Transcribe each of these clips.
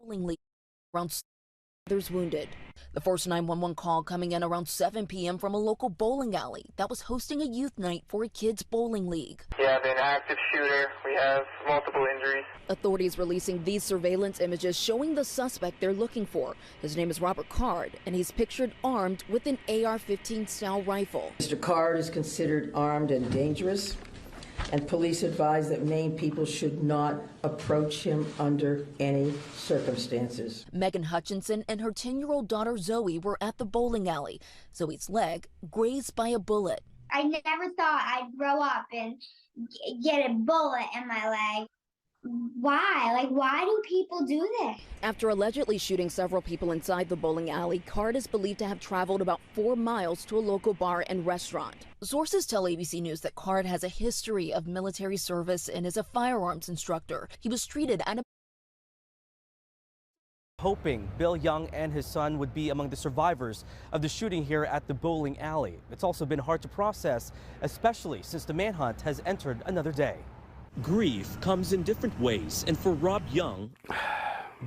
bowling league, around others wounded. The first 911 call coming in around 7 p.m. from a local bowling alley that was hosting a youth night for a kids' bowling league. We have an active shooter. We have multiple injuries. Authorities releasing these surveillance images showing the suspect they're looking for. His name is Robert Card, and he's pictured armed with an AR-15 style rifle. Mr. Card is considered armed and dangerous, and police advise that named people should not approach him under any circumstances. Megan Hutchinson and her 10-year-old daughter Zoe were at the bowling alley. Zoe's leg grazed by a bullet. I never thought I'd grow up and get a bullet in my leg. Why? Why do people do this? After allegedly shooting several people inside the bowling alley, Card is believed to have traveled about 4 miles to a local bar and restaurant. Sources tell ABC News that Card has a history of military service and is a firearms instructor. He was treated at a hoping Bill Young and his son would be among the survivors of the shooting here at the bowling alley. It's also been hard to process, especially since the manhunt has entered another day. Grief comes in different ways, and for Rob Young,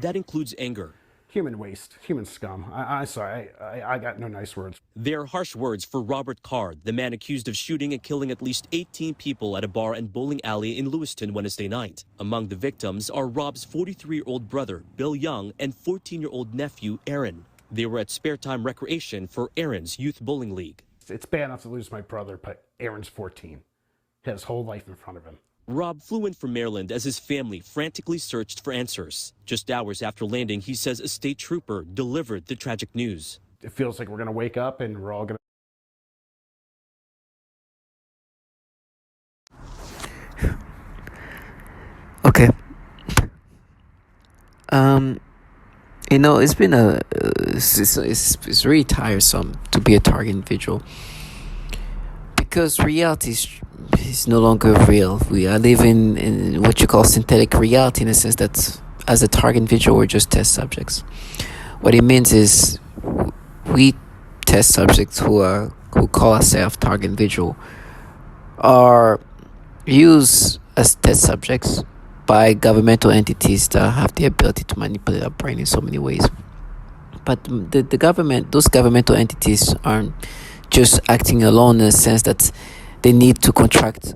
that includes anger. Human waste, human scum. I'm sorry, I got no nice words. They're harsh words for Robert Card, the man accused of shooting and killing at least 18 people at a bar and bowling alley in Lewiston Wednesday night. Among the victims are Rob's 43-year-old brother, Bill Young, and 14-year-old nephew, Aaron. They were at spare time recreation for Aaron's youth bowling league. It's bad enough to lose my brother, but Aaron's 14. He has his whole life in front of him. Rob flew in from Maryland as his family frantically searched for answers. Just hours after landing, he says a state trooper delivered the tragic news. It feels like we're going to wake up and we're all going to... Okay. It's been it's really tiresome to be a target individual, because reality is no longer real. We are living in what you call synthetic reality, in the sense that as a target individual, we're just test subjects. What it means is we test subjects who call ourselves target individual are used as test subjects by governmental entities that have the ability to manipulate our brain in so many ways. But those governmental entities aren't just acting alone, in the sense that they need to contract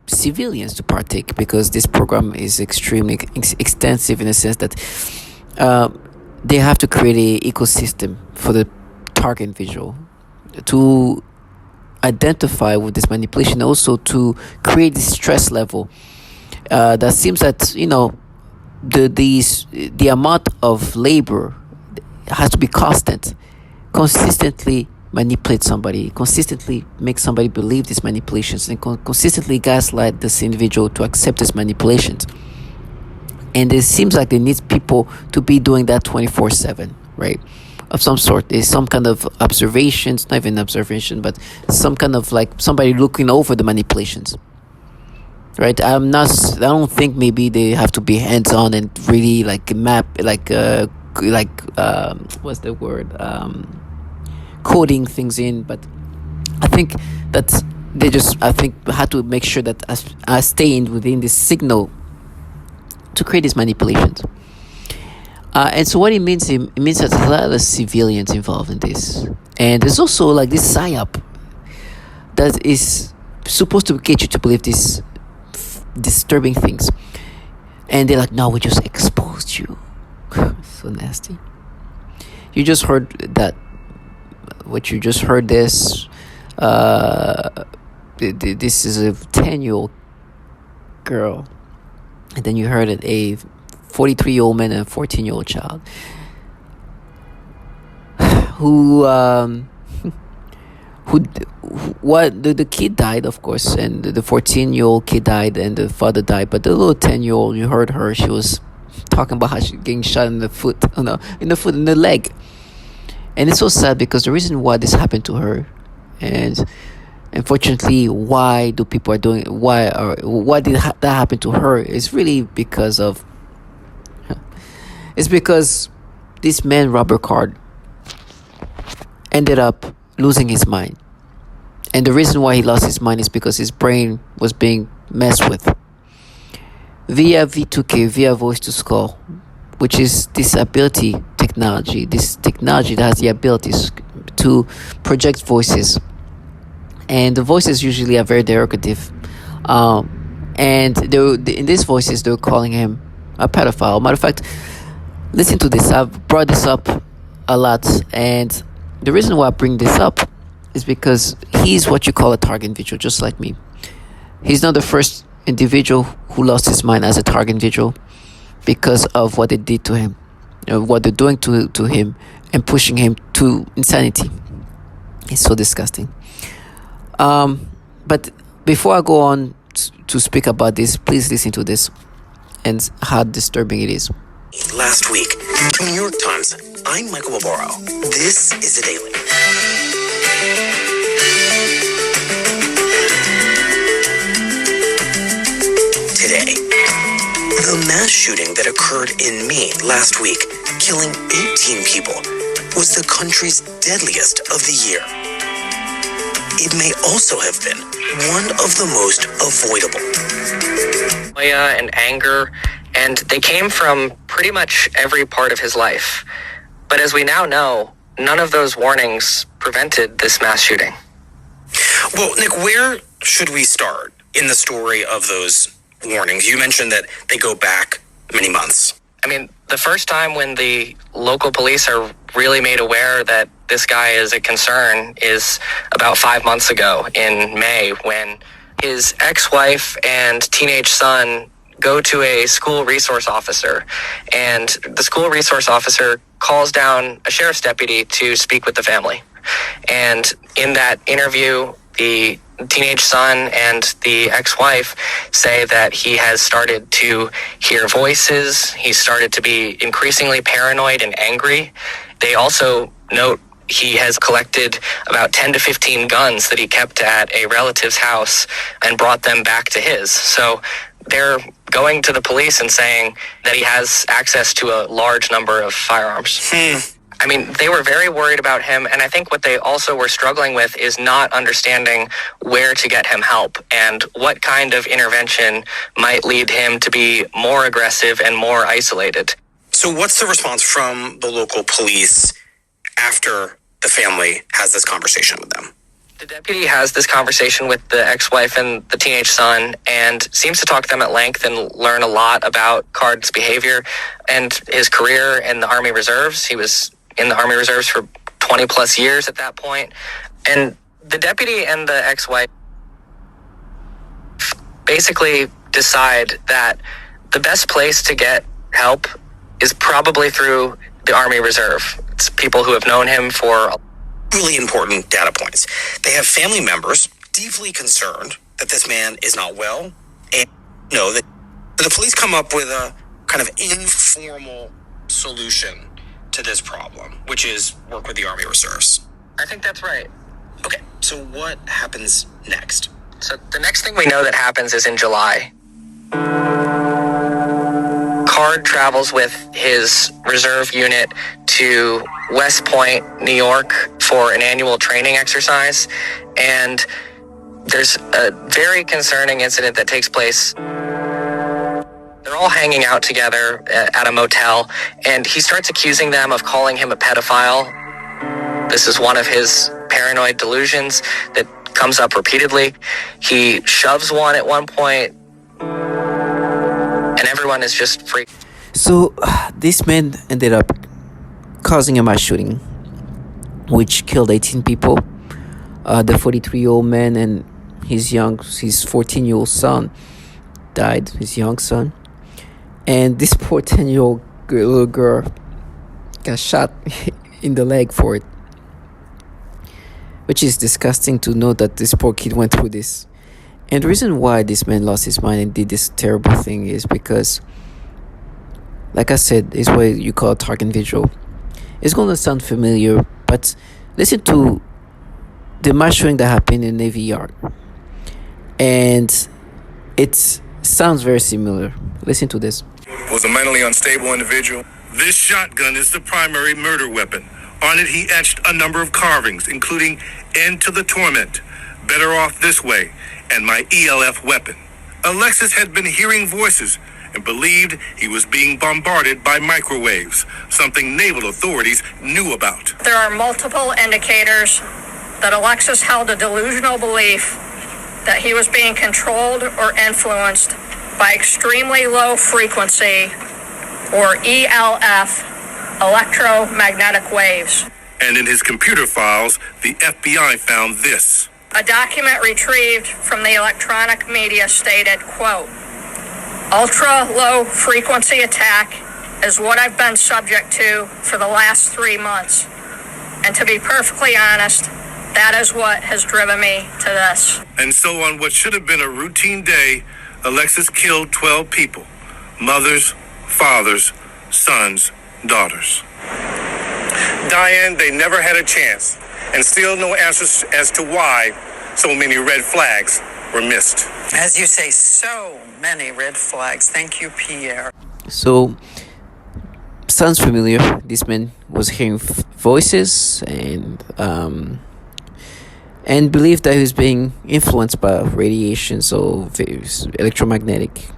civilians to partake, because this program is extremely extensive, in the sense that they have to create an ecosystem for the target individual to identify with this manipulation, also to create this stress level that seems that the amount of labor has to be consistently manipulate somebody, consistently make somebody believe these manipulations, and consistently gaslight this individual to accept these manipulations. And it seems like they need people to be doing that 24/7, right? Of some sort. There's some kind of observations, not even observation, but some kind of like somebody looking over the manipulations, right? I don't think maybe they have to be hands-on and really what's the word? Coding things in, but I think that they had to make sure that I stay within this signal to create these manipulations. And so what it means that there's a lot of civilians involved in this, and there's also like this psyop that is supposed to get you to believe these disturbing things, and they're like, no, we just exposed you. So nasty. You just heard that. What you just heard this is a 10-year-old girl, and then you heard it a 43-year-old man and a 14-year-old child the kid died, of course, and the 14-year-old kid died and the father died, but the little 10-year-old, you heard her, she was talking about how she getting shot in the foot, in the leg. And it's so sad, because the reason why this happened to her, and unfortunately why did that happen to her, is really because this man, Robert Card, ended up losing his mind. And the reason why he lost his mind is because his brain was being messed with via V2K, via voice to skull, which is this ability technology, this technology that has the abilities to project voices, and the voices usually are very derogative, and in these voices they were calling him a pedophile. Matter of fact, listen to this. I've brought this up a lot, and the reason why I bring this up is because he's what you call a target individual, just like me. He's not the first individual who lost his mind as a target individual because of what they did to him, what they're doing to him, and pushing him to insanity. It's so disgusting. But before I go on to speak about this, please listen to this and how disturbing it is. Last week, from New York Times, I'm Michael Barbaro. This is The Daily. Today, the mass shooting that occurred in Maine last week, killing 18 people, was the country's deadliest of the year. It may also have been one of the most avoidable. And anger, and they came from pretty much every part of his life. But as we now know, none of those warnings prevented this mass shooting. Well, Nick, where should we start in the story of those warnings? You mentioned that they go back many months. I mean, the first time when the local police are really made aware that this guy is a concern is about 5 months ago in May, when his ex-wife and teenage son go to a school resource officer, and the school resource officer calls down a sheriff's deputy to speak with the family. And in that interview, the teenage son and the ex-wife say that he has started to hear voices. He started to be increasingly paranoid and angry. They also note he has collected about 10 to 15 guns that he kept at a relative's house and brought them back to his. So they're going to the police and saying that he has access to a large number of firearms. I mean, they were very worried about him, and I think what they also were struggling with is not understanding where to get him help and what kind of intervention might lead him to be more aggressive and more isolated. So what's the response from the local police after the family has this conversation with them? The deputy has this conversation with the ex-wife and the teenage son and seems to talk to them at length and learn a lot about Card's behavior and his career in the Army Reserves. He was in the Army Reserves for 20 plus years at that point. And the deputy and the ex-wife basically decide that the best place to get help is probably through the Army Reserve. It's people who have known him for really important data points. They have family members deeply concerned that this man is not well, and know that the police come up with a kind of informal solution to this problem, which is work with the Army Reserves. I think that's right. Okay, so what happens next? So the next thing we know that happens is in July. Card travels with his reserve unit to West Point, New York for an annual training exercise. And there's a very concerning incident that takes place. They're all hanging out together at a motel, and he starts accusing them of calling him a pedophile. This is one of his paranoid delusions that comes up repeatedly. He shoves one at one point, and everyone is just freaked. So this man ended up causing a mass shooting, which killed 18 people. The 43-year-old man and his 14-year-old son died, his young son. And this poor 10-year-old little girl got shot in the leg for it. Which is disgusting to know that this poor kid went through this. And the reason why this man lost his mind and did this terrible thing is because, like I said, it's what you call a target visual. It's going to sound familiar, but listen to the mass shooting that happened in Navy Yard. And it sounds very similar. Listen to this. Was a mentally unstable individual. This shotgun is the primary murder weapon. On it, he etched a number of carvings, including "End to the Torment," "Better Off This Way," and "My ELF Weapon." Alexis had been hearing voices and believed he was being bombarded by microwaves, something naval authorities knew about. There are multiple indicators that Alexis held a delusional belief that he was being controlled or influenced by extremely low frequency, or ELF, electromagnetic waves. And in his computer files, the FBI found this. A document retrieved from the electronic media stated, quote, "Ultra-low frequency attack is what I've been subject to for the last 3 months. And to be perfectly honest, that is what has driven me to this." And so on what should have been a routine day, Alexis killed 12 people. Mothers, fathers, sons, daughters. Diane, they never had a chance, and still no answers as to why so many red flags were missed. As you say, so many red flags. Thank you, Pierre. So, sounds familiar. This man was hearing voices and believed that he was being influenced by radiation, so electromagnetic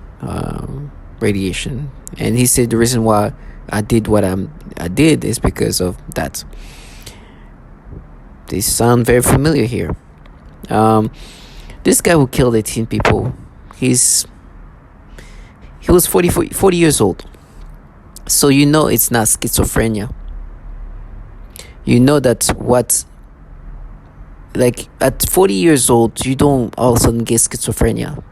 radiation. And he said the reason why I did what I did is because of that. They sound very familiar here. This guy who killed 18 people, he was 40 years old. So you know it's not schizophrenia. You know that at 40 years old, you don't all of a sudden get schizophrenia.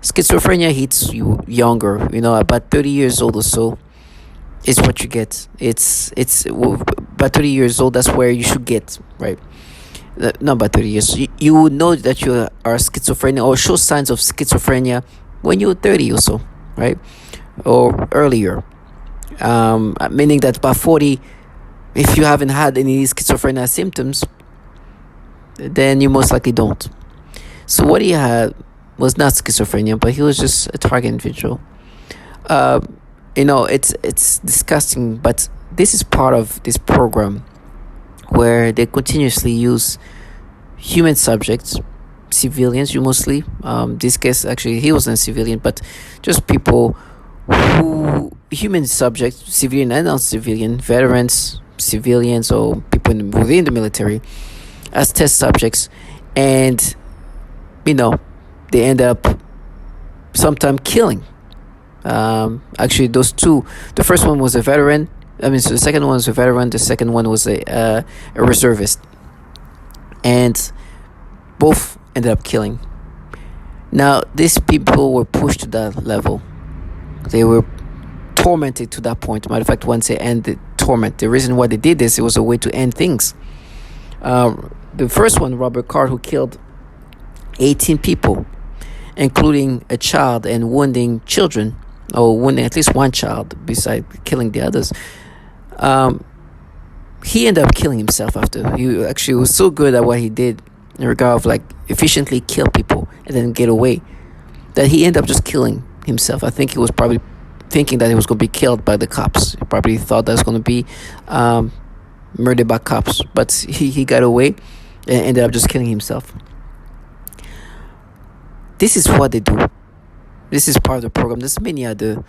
Schizophrenia hits you younger, about 30 years old or so is what you get. It's by 30 years old, that's where you should get, right? Not by 30 years. You would know that you are schizophrenia or show signs of schizophrenia when you're 30 or so, right? Or earlier. Meaning that by 40, if you haven't had any schizophrenia symptoms, then you most likely don't. So what he had was not schizophrenia, but he was just a target individual. It's disgusting, but this is part of this program where they continuously use human subjects, civilians, mostly. This case, actually, he wasn't a civilian, but just people human subjects, civilian and non-civilian, veterans, civilians, or people within the military, as test subjects, and they end up sometimes killing. Actually, those two, the first one was a veteran. So the second one was a veteran. The second one was a reservist, and both ended up killing. Now, these people were pushed to that level. They were tormented to that point. Matter of fact, once they ended torment, the reason why they did this, it was a way to end things. The first one, Robert Card, who killed 18 people, including a child, and wounding children, or wounding at least one child, besides killing the others. He ended up killing himself after. He actually was so good at what he did in regard of efficiently kill people and then get away, that he ended up just killing himself. I think he was probably thinking that he was going to be killed by the cops. He probably thought that was going to be murdered by cops, but he got away and ended up just killing himself. This is what they do. This is part of the program. There's many other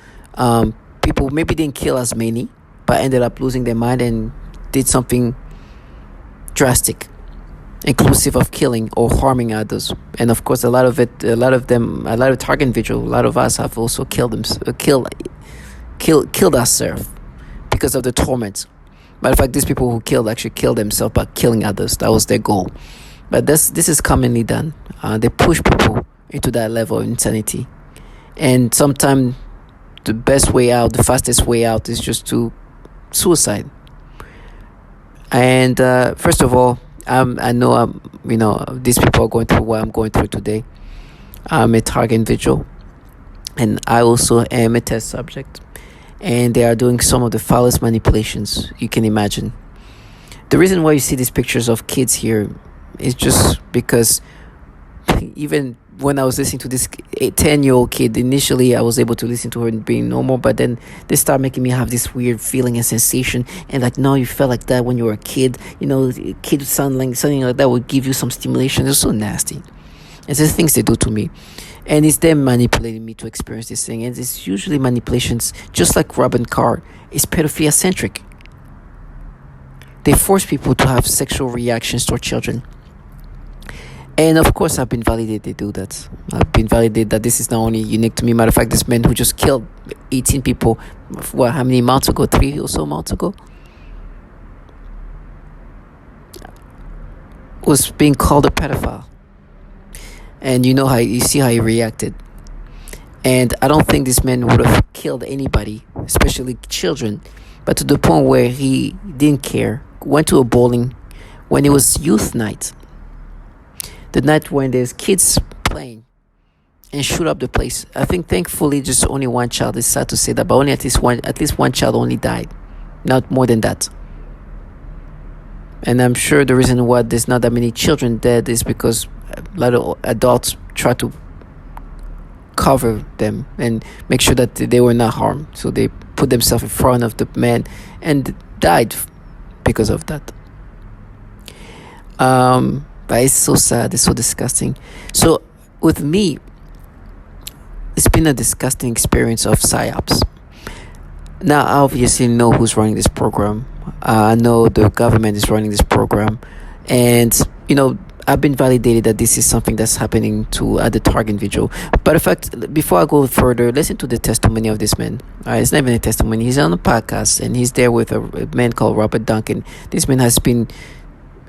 people maybe didn't kill as many, but ended up losing their mind and did something drastic, inclusive of killing or harming others. And of course, a lot of target individuals, a lot of us have also killed ourselves because of the torment. Matter of fact, these people who killed actually killed themselves by killing others. That was their goal. But this is commonly done. They push people into that level of insanity. And sometimes the best way out, the fastest way out, is just to suicide. And first of all, I know these people are going through what I'm going through today. I'm a target individual, and I also am a test subject. And they are doing some of the foulest manipulations you can imagine. The reason why you see these pictures of kids here is just because even when I was listening to this 10-year-old kid, initially I was able to listen to her being normal, but then they start making me have this weird feeling and sensation, and no, you felt like that when you were a kid. Kids sounding like that would give you some stimulation. It's so nasty. It's the things they do to me. And it's them manipulating me to experience this thing. And it's usually manipulations, just like Robert Card, is pedophilia centric. They force people to have sexual reactions toward children. And of course, I've been validated to do that. I've been validated that this is not only unique to me. Matter of fact, this man who just killed 18 people, how many months ago? 3 or so months ago? Was being called a pedophile. And you see how he reacted. And I don't think this man would have killed anybody, especially children, but to the point where he didn't care. Went to a bowling when it was youth night. The night when there's kids playing, and shoot up the place. I think thankfully just only one child, it's sad to say that, but only at least one child only died. Not more than that. And I'm sure the reason why there's not that many children dead is because a lot of adults try to cover them and make sure that they were not harmed. So they put themselves in front of the man and died because of that. But it's so sad, it's so disgusting. So with me, it's been a disgusting experience of PSYOPs. Now, I obviously know who's running this program. I know the government is running this program. And, I've been validated that this is something that's happening to the target individual. But in fact, before I go further, listen to the testimony of this man. It's not even a testimony. He's on a podcast, and he's there with a man called Robert Duncan. This man has been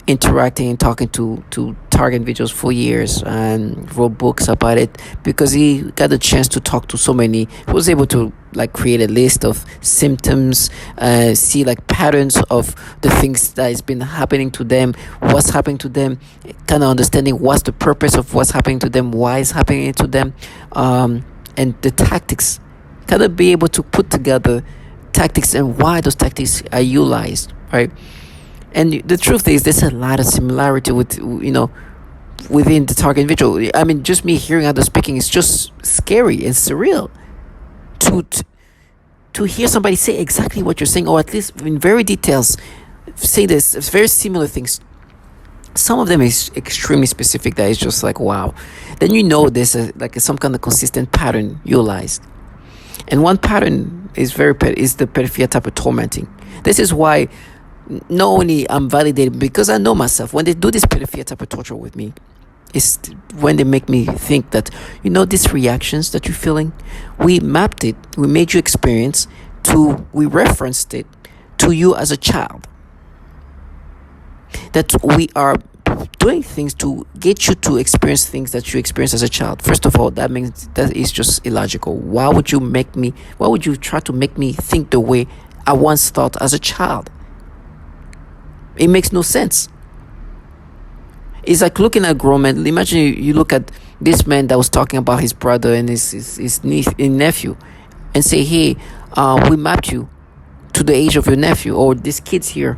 interacting and talking to target individuals for years and wrote books about it because he got a chance to talk to so many. He was able to create a list of symptoms, see patterns of the things that has been happening to them, what's happening to them, kind of understanding what's the purpose of what's happening to them, why it's happening to them, and the tactics. Kind of be able to put together tactics and why those tactics are utilized, right? And the truth is, there's a lot of similarity with, within the target individual. I mean, just me hearing others speaking is just scary and surreal. To hear somebody say exactly what you're saying, or at least in very details, say this, very similar things. Some of them is extremely specific. That is just wow. Then there's some kind of consistent pattern utilized. And one pattern is the pedophilia type of tormenting. This is why. Not only I'm validated because I know myself. When they do this pedophilia type of torture with me, it's when they make me think that, these reactions that you're feeling, we mapped it, we made you experience we referenced it to you as a child. That we are doing things to get you to experience things that you experienced as a child. First of all, that means that is just illogical. Why would you try to make me think the way I once thought as a child? It makes no sense. It's like looking at a grown man. Imagine you look at this man that was talking about his brother and his nephew and say, hey, we mapped you to the age of your nephew or this kid's here.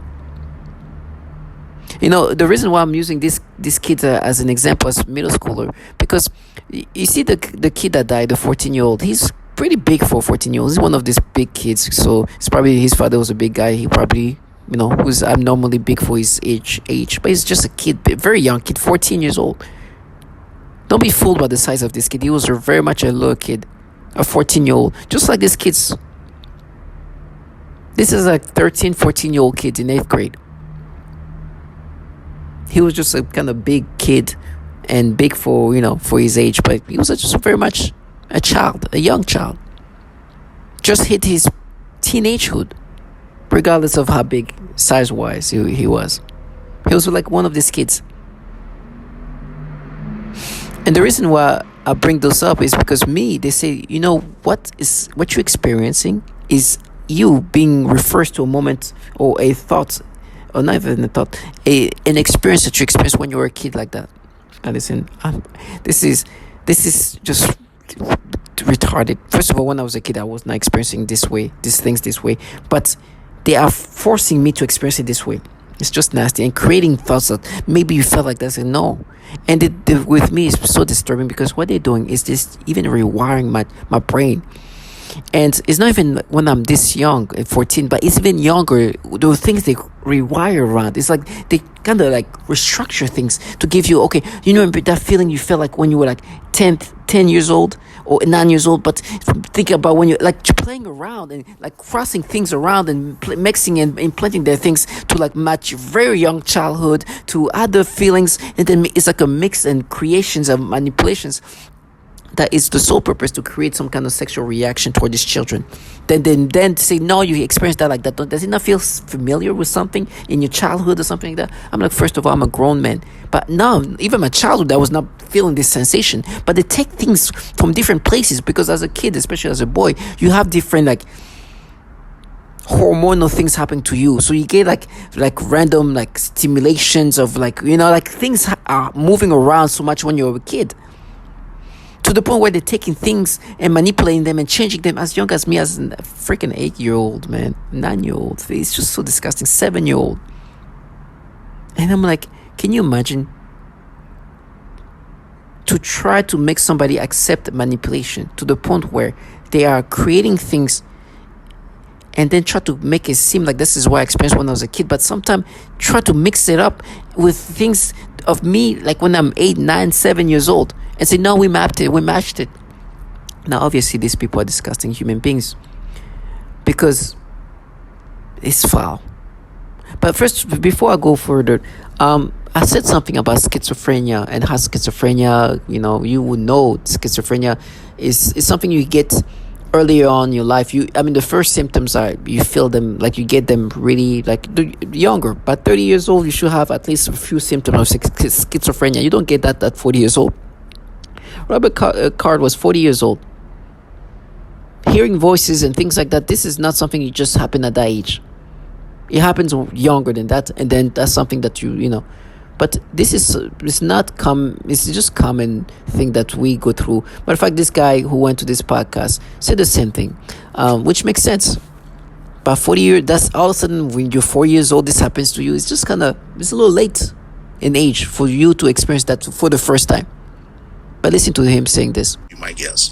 The reason why I'm using this kid as an example as middle schooler, because you see the kid that died, the 14-year-old, he's pretty big for a 14-year-old. He's one of these big kids. So it's probably his father was a big guy. He probably who's abnormally big for his age, but he's just a kid, a very young kid, 14 years old. Don't be fooled by the size of this kid. He was very much a little kid, a 14-year-old, just like this kid's. This is 13, 14-year-old kid in 8th grade. He was just a kind of big kid and big for, for his age, but he was just very much a child, a young child. Just hit his teenagehood. Regardless of how big size-wise he was. He was one of these kids. And the reason why I bring those up is because they say, what you're experiencing is you being referred to a moment or a thought, or not even a thought, an experience that you experienced when you were a kid like that. And listen, this is just retarded. First of all, when I was a kid, I was not experiencing these things this way, but they are forcing me to experience it this way. It's just nasty and creating thoughts that maybe you felt like that. And no. And with me, it's so disturbing because what they're doing is just even rewiring my brain. And it's not even when I'm this young, at 14, but it's even younger. The things they rewire around, it's like they kind of like restructure things to give you, okay, you know that feeling you felt like when you were like 10 years old or 9 years old, but think about when you're like playing around and like crossing things around and mixing and implanting their things to like match your very young childhood to other feelings, and then it's like a mix and creations of manipulations that is the sole purpose to create some kind of sexual reaction toward these children. Then say, no, you experienced that like that. Does it not feel familiar with something in your childhood or something like that? I'm like, first of all, I'm a grown man. But no, even my childhood, I was not feeling this sensation. But they take things from different places, because as a kid, especially as a boy, you have different like hormonal things happening to you, so you get like random like stimulations of like, you know, like things are moving around so much when you're a kid, to the point where they're taking things and manipulating them and changing them as young as me, as a freaking 8-year-old, man, 9-year-old. It's just so disgusting. 7-year-old. And I'm like, can you imagine to try to make somebody accept manipulation to the point where they are creating things and then try to make it seem like this is what I experienced when I was a kid, but sometimes try to mix it up with things of me like when I'm 8, 9, 7 years old, and say, no, we matched it. Now, obviously, these people are disgusting human beings because it's foul. But first, before I go further, I said something about schizophrenia and how schizophrenia, you know, you would know schizophrenia is something you get earlier on in your life. The first symptoms are you feel them, like you get them really like younger. But 30 years old, you should have at least a few symptoms of schizophrenia. You don't get that at 40 years old. Robert Card was 40 years old. Hearing voices and things like that, this is not something you just happen at that age. It happens younger than that, and then that's something that you know. But this is it's just common thing that we go through. Matter of fact, this guy who went to this podcast said the same thing, which makes sense. But 40 years, that's all of a sudden when you're 4 years old, this happens to you. It's just it's a little late in age for you to experience that for the first time. But listen to him saying this. You might guess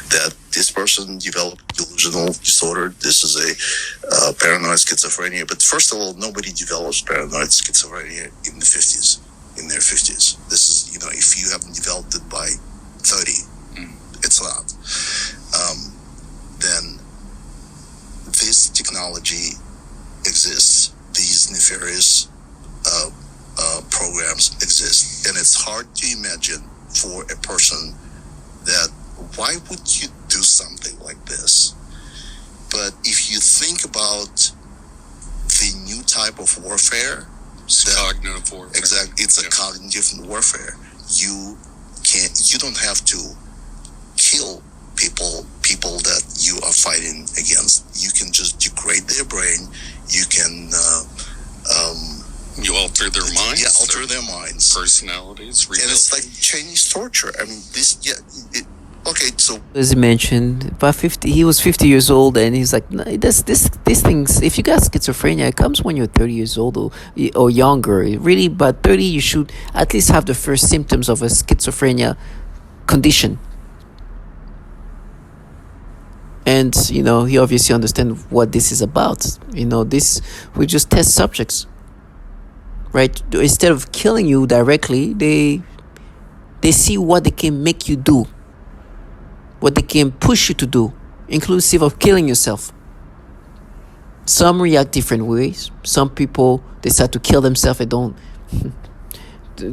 that this person developed delusional disorder. This is a paranoid schizophrenia. But first of all, nobody develops paranoid schizophrenia in their 50s. This is, if you haven't developed it by 30, it's not. Then this technology exists. These nefarious programs exist. And it's hard to imagine for a person that why would you do something like this? But if you think about the new type of warfare, cognitive warfare. Exactly, it's a cognitive warfare. You don't have to kill people that you are fighting against. You can just degrade their brain. You can you alter their minds. Yeah, alter their minds, personalities. And it's like Chinese torture. I mean, okay, so as he mentioned, by 50, he was 50 years old, and he's like, no, these things. If you got schizophrenia, it comes when you're 30 years old or younger. Really, but 30, you should at least have the first symptoms of a schizophrenia condition. And he obviously understands what this is about. This we just test subjects, right? Instead of killing you directly, they see what they can make you do, what they can push you to do, inclusive of killing yourself. Some react different ways. Some people decide to kill themselves and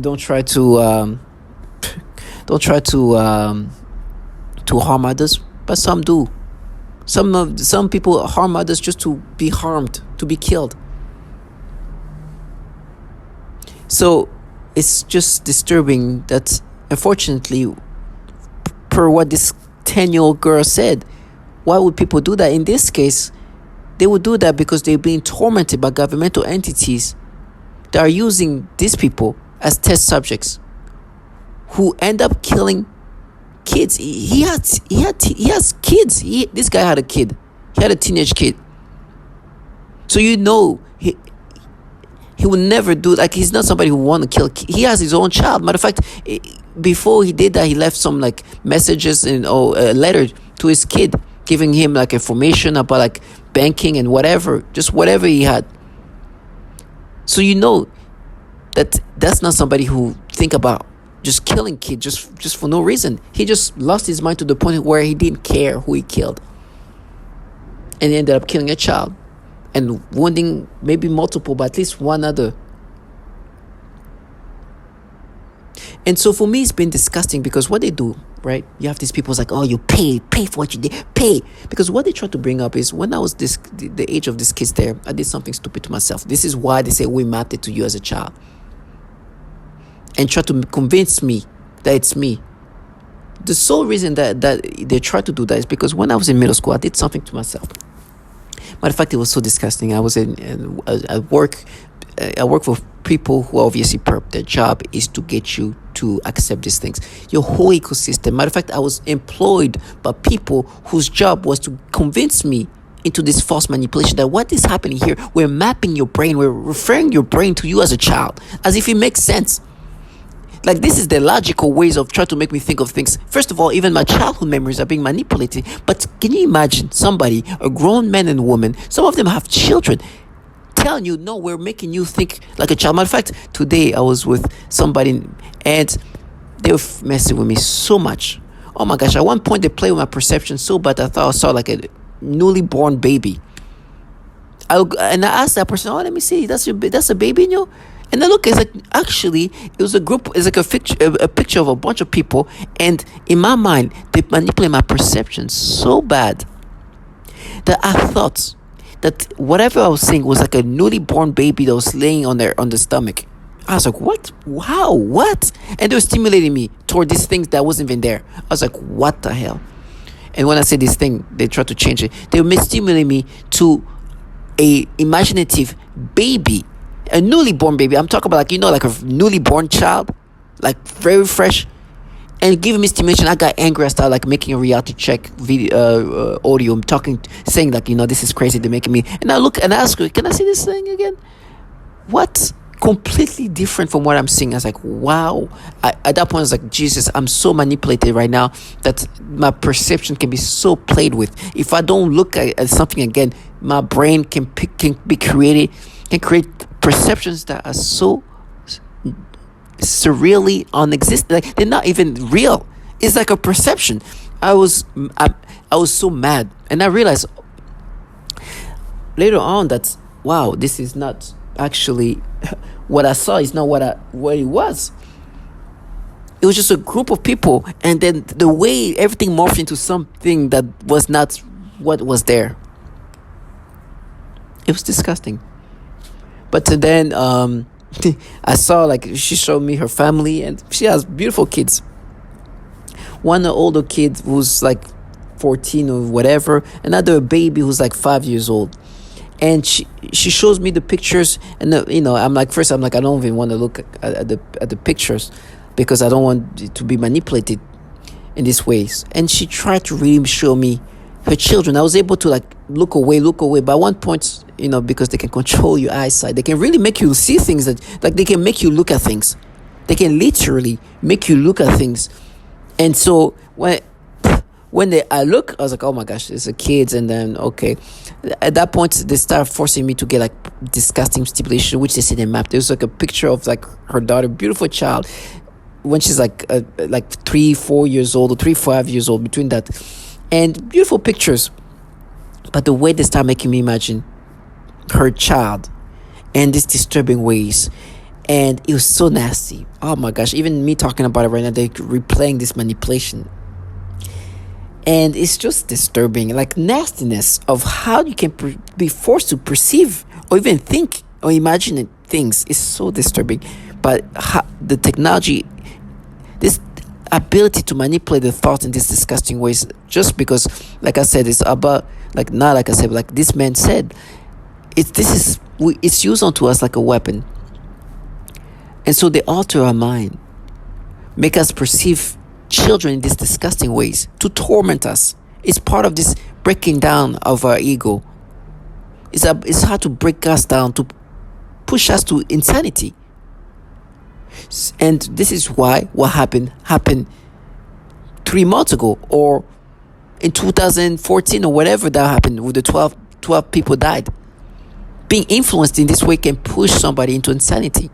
don't try to harm others, but some do. Some people harm others just to be harmed, to be killed. So it's just disturbing that, unfortunately, per what this 10-year-old girl said, why would people do that? In this case, they would do that because they're being tormented by governmental entities that are using these people as test subjects who end up killing kids. He has kids. This guy had a kid. He had a teenage kid. So he would never do, like, he's not somebody who want to kill. He has his own child. Matter of fact, before he did that, he left some like messages and a letter to his kid giving him like information about like banking and whatever, just whatever he had. So you know that that's not somebody who think about just killing kids just for no reason. He just lost his mind to the point where he didn't care who he killed, and he ended up killing a child and wounding maybe multiple, but at least one other. And so for me, it's been disgusting because what they do, right? You have these people like, oh, you pay for what you did, pay. Because what they try to bring up is when I was the age of these kids there, I did something stupid to myself. This is why they say we mapped it to you as a child. And try to convince me that it's me. The sole reason that they try to do that is because when I was in middle school, I did something to myself. Matter of fact, it was so disgusting. I was at work. I work for people who are obviously perp. Their job is to get you to accept these things. Your whole ecosystem. Matter of fact, I was employed by people whose job was to convince me into this false manipulation that what is happening here, we're mapping your brain, we're referring your brain to you as a child, as if it makes sense. Like, this is the logical ways of trying to make me think of things. First of all, even my childhood memories are being manipulated. But can you imagine somebody, a grown man and woman, some of them have children, telling you, no, we're making you think like a child. Matter of fact, today I was with somebody and they were messing with me so much. Oh my gosh, at one point they played with my perception so bad I thought I saw like a newly born baby. And I asked that person, oh, let me see, that's a baby in you? And I look, it's like, actually, it was a group, it's like a picture of a bunch of people. And in my mind, they manipulate my perception so bad that I thought that whatever I was seeing was like a newly born baby that was laying on the stomach. I was like, what? Wow, what? And they were stimulating me toward these things that wasn't even there. I was like, what the hell? And when I say this thing, they tried to change it. They were stimulating me to a imaginative baby. A newly born baby. I'm talking about like a newly born child, like very fresh, and giving me stimulation. I got angry. I started like making a reality check video, audio. I'm saying like, this is crazy. They're making me. And I look and I ask her, can I see this thing again? What? Completely different from what I'm seeing. I was like, wow. At that point, I was like, Jesus, I'm so manipulated right now that my perception can be so played with. If I don't look at something again, my brain can create perceptions that are so surreally unexistent. Like, they're not even real. It's like a perception. I was so mad, and I realized later on that, wow, this is not actually what I saw. Is not what it was. It was just a group of people, and then the way everything morphed into something that was not what was there. It was disgusting. But then I saw, like, she showed me her family, and she has beautiful kids. One older kid who's like 14 or whatever, another baby who's like 5 years old. And she shows me the pictures, and I'm like, I don't even want to look at the pictures because I don't want it to be manipulated in these ways. And she tried to really show me her children. I was able to like look away. But at one point, because they can control your eyesight, they can really make you see things that, like, they can make you look at things. They can literally make you look at things. And so when I look, I was like, oh my gosh, it's the kids. And then, okay, at that point, they start forcing me to get like disgusting stipulation, which they see in the map. There's like a picture of like her daughter, beautiful child, when she's like 3-4 years old or 3-5 years old, between that, and beautiful pictures. But the way they start making me imagine her child in these disturbing ways, and it was so nasty. Oh my gosh, even me talking about it right now, they're replaying this manipulation. And it's just disturbing, like nastiness of how you can be forced to perceive or even think or imagine things is so disturbing. But the technology, this ability to manipulate the thoughts in these disgusting ways, just because, like I said, it's about, like, not like I said, but like this man said, it's used onto us like a weapon. And so they alter our mind, make us perceive children in these disgusting ways to torment us. It's part of this breaking down of our ego. It's how to break us down, to push us to insanity. And this is why what happened 3 months ago, or in 2014 or whatever that happened, with the 12 people died. Being influenced in this way can push somebody into insanity.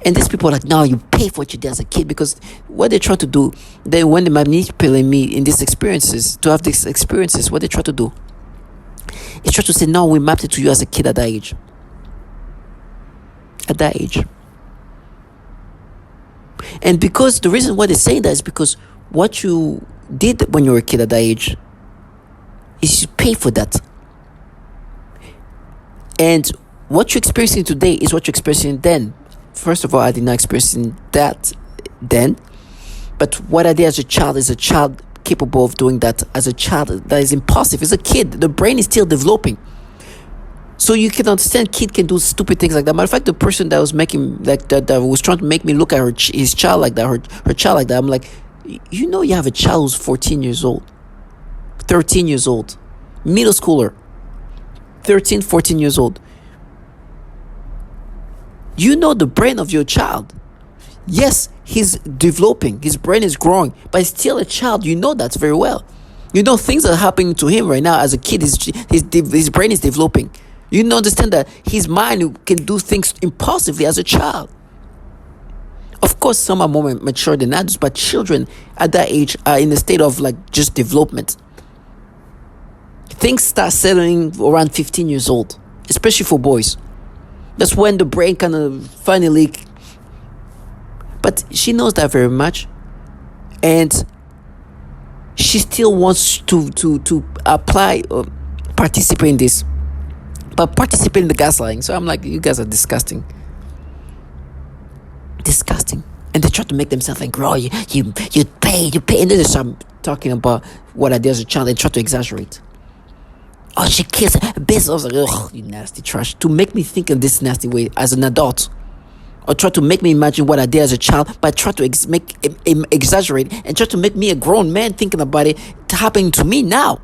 And these people are like, no, you pay for what you did as a kid, because what they try to do, then when they manipulate me in these experiences, to have these experiences, what they try to do is try to say, no, we mapped it to you as a kid at that age. At that age. And because the reason why they're saying that is because what you did when you were a kid at that age is you pay for that. And what you're experiencing today is what you're experiencing then. First of all, I did not experience that then. But what I did as a child is a child capable of doing that. As a child, that is impossible. As a kid, the brain is still developing. So you can understand kid can do stupid things like that. Matter of fact, the person that was making like that was trying to make me look at his child like that, her child like that. I'm like, you know, you have a child who's 14 years old, 13 years old, middle schooler, 13, 14 years old. You know the brain of your child. Yes, he's developing, his brain is growing, but he's still a child. You know that very well. You know things are happening to him right now as a kid. His brain is developing. You don't understand that his mind can do things impulsively as a child. Of course, some are more mature than adults, but children at that age are in a state of like just development. Things start settling around 15 years old, especially for boys. That's when the brain kind of finally. But she knows that very much, and she still wants to apply or participate in this. But participate in the gaslighting. So I'm like, you guys are disgusting. Disgusting. And they try to make themselves like, oh, you pay. And then they start talking about what I did as a child. They try to exaggerate. Oh, she kissed a business. I was like, ugh, you nasty trash. To make me think in this nasty way as an adult. Or try to make me imagine what I did as a child, but try to exaggerate and try to make me a grown man thinking about it happening to me now.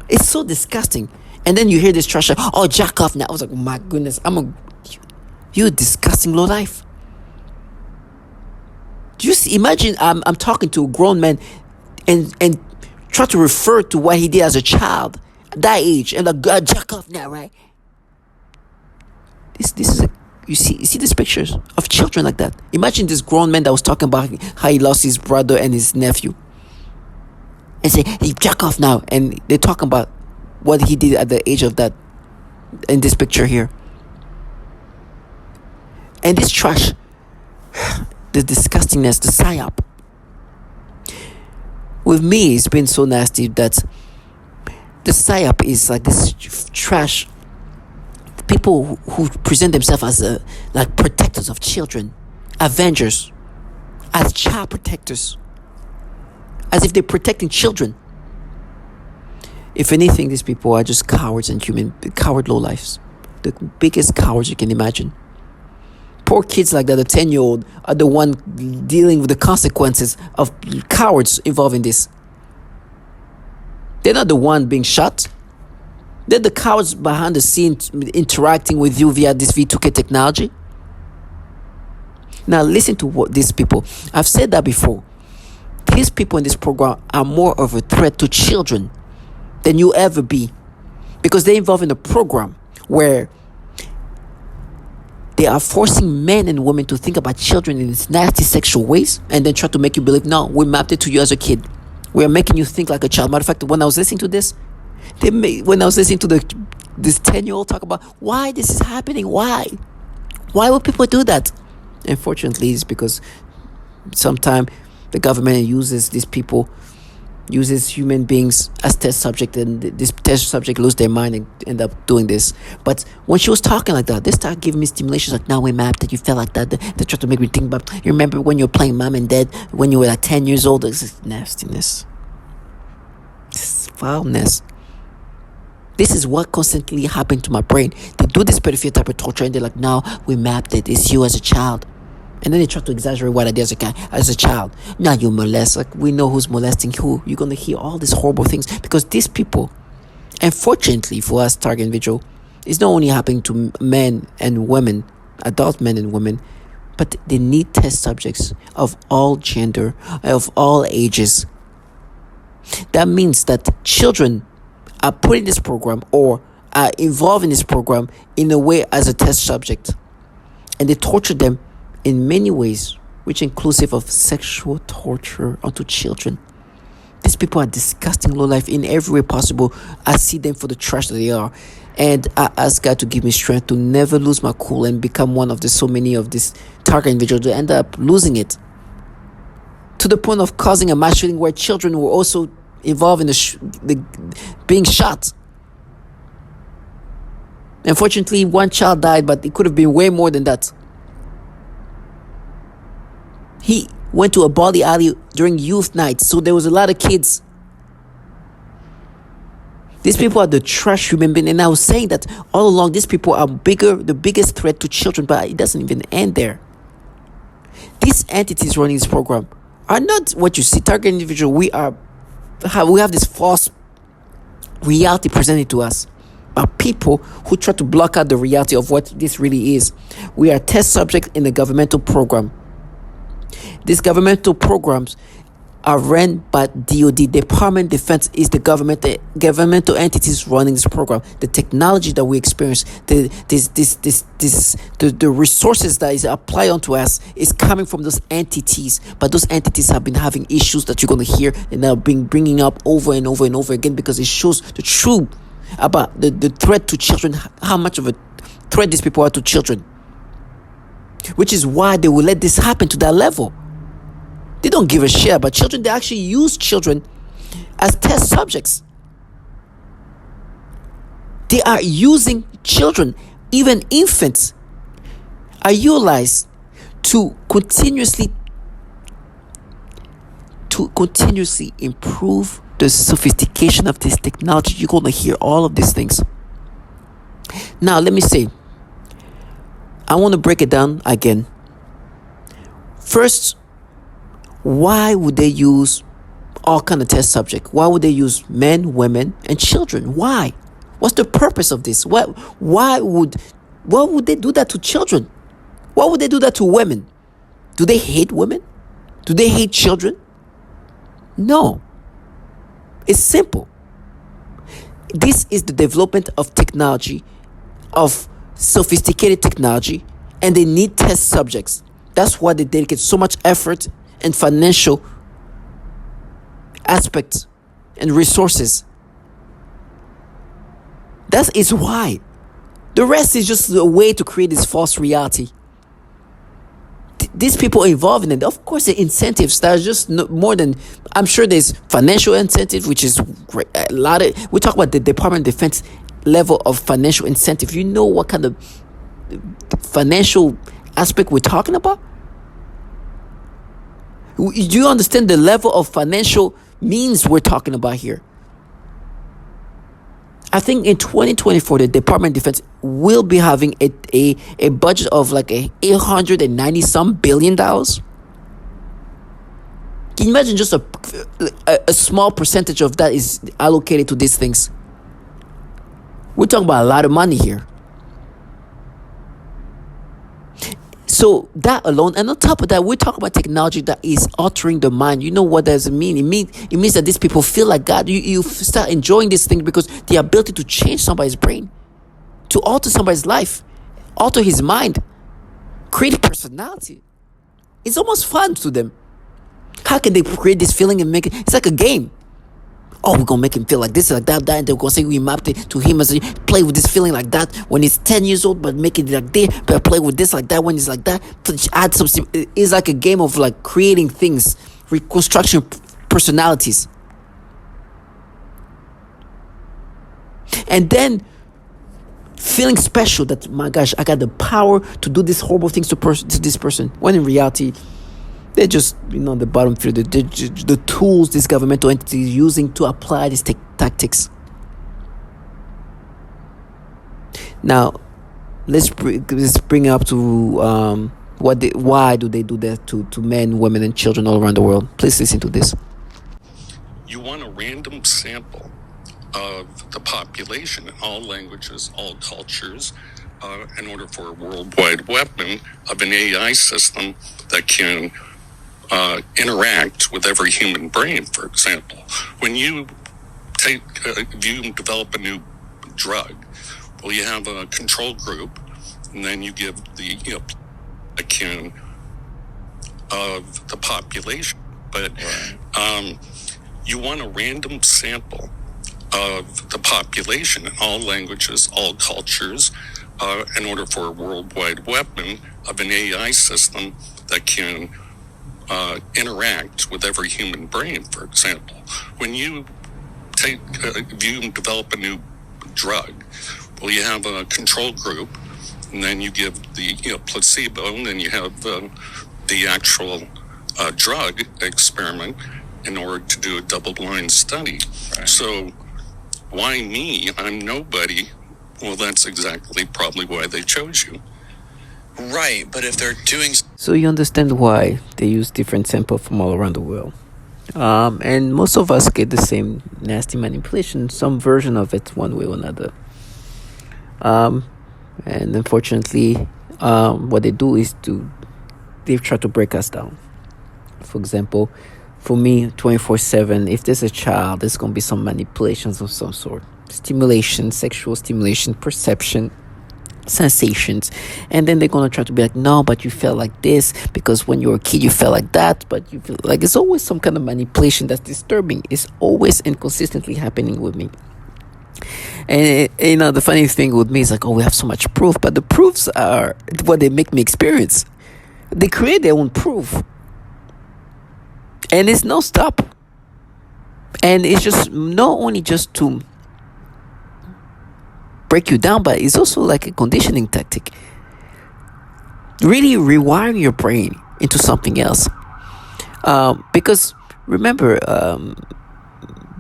It's so disgusting. And then you hear this trash, oh, jack off now. I was like, oh my goodness, you disgusting low life. Do you see, imagine I'm talking to a grown man and try to refer to what he did as a child, that age, and like, God, jack off now, right? This is you see these pictures of children like that. Imagine this grown man that was talking about how he lost his brother and his nephew, and say, hey, jack off now, and they're talking about what he did at the age of that in this picture here. And this trash, the disgustingness, the psyop. With me, it's been so nasty that the psyop is like this trash. People who present themselves as like protectors of children, avengers, as child protectors, as if they're protecting children. If anything, these people are just cowards and coward lowlifes. The biggest cowards you can imagine. Poor kids like that, the 10-year-old, are the one dealing with the consequences of cowards involved in this. They're not the one being shot. They're the cowards behind the scenes interacting with you via this V2K technology. Now listen to what these people, I've said that before. These people in this program are more of a threat to children than you'll ever be, because they're involved in a program where they are forcing men and women to think about children in these nasty sexual ways, and then try to make you believe, no, we mapped it to you as a kid. We are making you think like a child. Matter of fact, when I was listening to this, when I was listening to this 10-year-old talk about why this is happening, why would people do that? Unfortunately, it's because sometimes the government uses these people, uses human beings as test subject, and this test subject lose their mind and end up doing this. But when she was talking like that, they start giving me stimulations like, now we mapped it, you felt like that. They try to make me think about, you remember when you were playing mom and dad when you were like 10 years old? This is nastiness. This is foulness. This is what constantly happened to my brain. They do this pedophilia type of torture and they're like, now we mapped it, it's you as a child. And then they try to exaggerate what I did as a child. Now you molest. Like, we know who's molesting who. You're going to hear all these horrible things. Because these people, unfortunately for us, target individual, it's not only happening to men and women, adult men and women, but they need test subjects of all gender, of all ages, That means that children are put in this program or are involved in this program in a way as a test subject. And they torture them in many ways, which inclusive of sexual torture onto children. These people are disgusting low life in every way possible. I see them for the trash that they are. And I ask God to give me strength to never lose my cool and become one of the so many of these target individuals to end up losing it. To the point of causing a mass shooting where children were also involved in the being shot. Unfortunately, one child died, but it could have been way more than that. He went to a bowling alley during youth night, so there was a lot of kids. These people are the trash human being, and I was saying that all along, these people are the biggest threat to children, but it doesn't even end there. These entities running this program are not what you see, target individual. We have this false reality presented to us by people who try to block out the reality of what this really is. We are test subjects in a governmental program. These governmental programs are run by DOD. Department of Defense is the governmental entities running this program. The technology that we experience, the resources that is applied onto us is coming from those entities. But those entities have been having issues that you're going to hear and they're bringing up over and over and over again, because it shows the truth about the threat to children, how much of a threat these people are to children. Which is why they will let this happen to that level. They don't give a shit about children. They actually use children as test subjects. They are using children, even infants, are utilized to continuously improve the sophistication of this technology. You're going to hear all of these things. Now, let me say, I want to break it down again. First, why would they use all kind of test subject? Why would they use men, women, and children? Why? What's the purpose of this? Why would they do that to children? Why would they do that to women? Do they hate women? Do they hate children? No. It's simple. This is the development of technology, of sophisticated technology, and they need test subjects. That's why they dedicate so much effort and financial aspects and resources. That is why. The rest is just a way to create this false reality. These people involved in it, of course, the incentives that are just more than, I'm sure there's financial incentive, which is great. We talk about the Department of Defense level of financial incentive. You know what kind of financial aspect we're talking about? Do you understand the level of financial means we're talking about here? I think in 2024, the Department of Defense will be having a budget of like $890 billion. Can you imagine just a small percentage of that is allocated to these things? We're talking about a lot of money here. So that alone, and on top of that, we're talking about technology that is altering the mind. You know what does it mean? It means that these people feel like God. You start enjoying this thing because the ability to change somebody's brain, to alter somebody's life, alter his mind, create a personality. It's almost fun to them. How can they create this feeling and make it? It's like a game. Oh, we're going to make him feel like this, like that, and they're going to say we mapped it to him as a, play with this feeling like that when he's 10 years old, but make it like this, but play with this like that when he's like that. Add some, it's like a game of like creating things, reconstruction personalities. And then feeling special that, my gosh, I got the power to do these horrible things to this person. When in reality, they're just, the bottom field, the tools this governmental entity is using to apply these tactics. Now, let's bring up to why do they do that to men, women, and children all around the world? Please listen to this. You want a random sample of the population in all languages, all cultures, in order for a worldwide weapon of an AI system that can interact with every human brain. For example, when you develop a new drug, well, you have a control group, and then you give the akin of the population, but you want a random sample of the population in all languages, all cultures, in order for a worldwide weapon of an AI system that can interact with every human brain. For example, when you develop a new drug, well, you have a control group, and then you give the placebo, and then you have the actual drug experiment in order to do a double-blind study. Right. So why me? I'm nobody. Well, that's exactly probably why they chose you. Right, but if they're doing... So you understand why they use different samples from all around the world. And most of us get the same nasty manipulation, some version of it one way or another. And unfortunately, what they do is they try to break us down. For example, for me, 24/7, if there's a child, there's going to be some manipulations of some sort. Stimulation, sexual stimulation, perception, sensations. And then they're going to try to be like, no, but you felt like this because when you were a kid, you felt like that. But you feel like it's always some kind of manipulation that's disturbing. It's always inconsistently happening with me. And the funny thing with me is like, oh, we have so much proof, but the proofs are what they make me experience. They create their own proof, and it's no stop. And it's just not only just to break you down, but it's also like a conditioning tactic. Really rewiring your brain into something else. Because remember,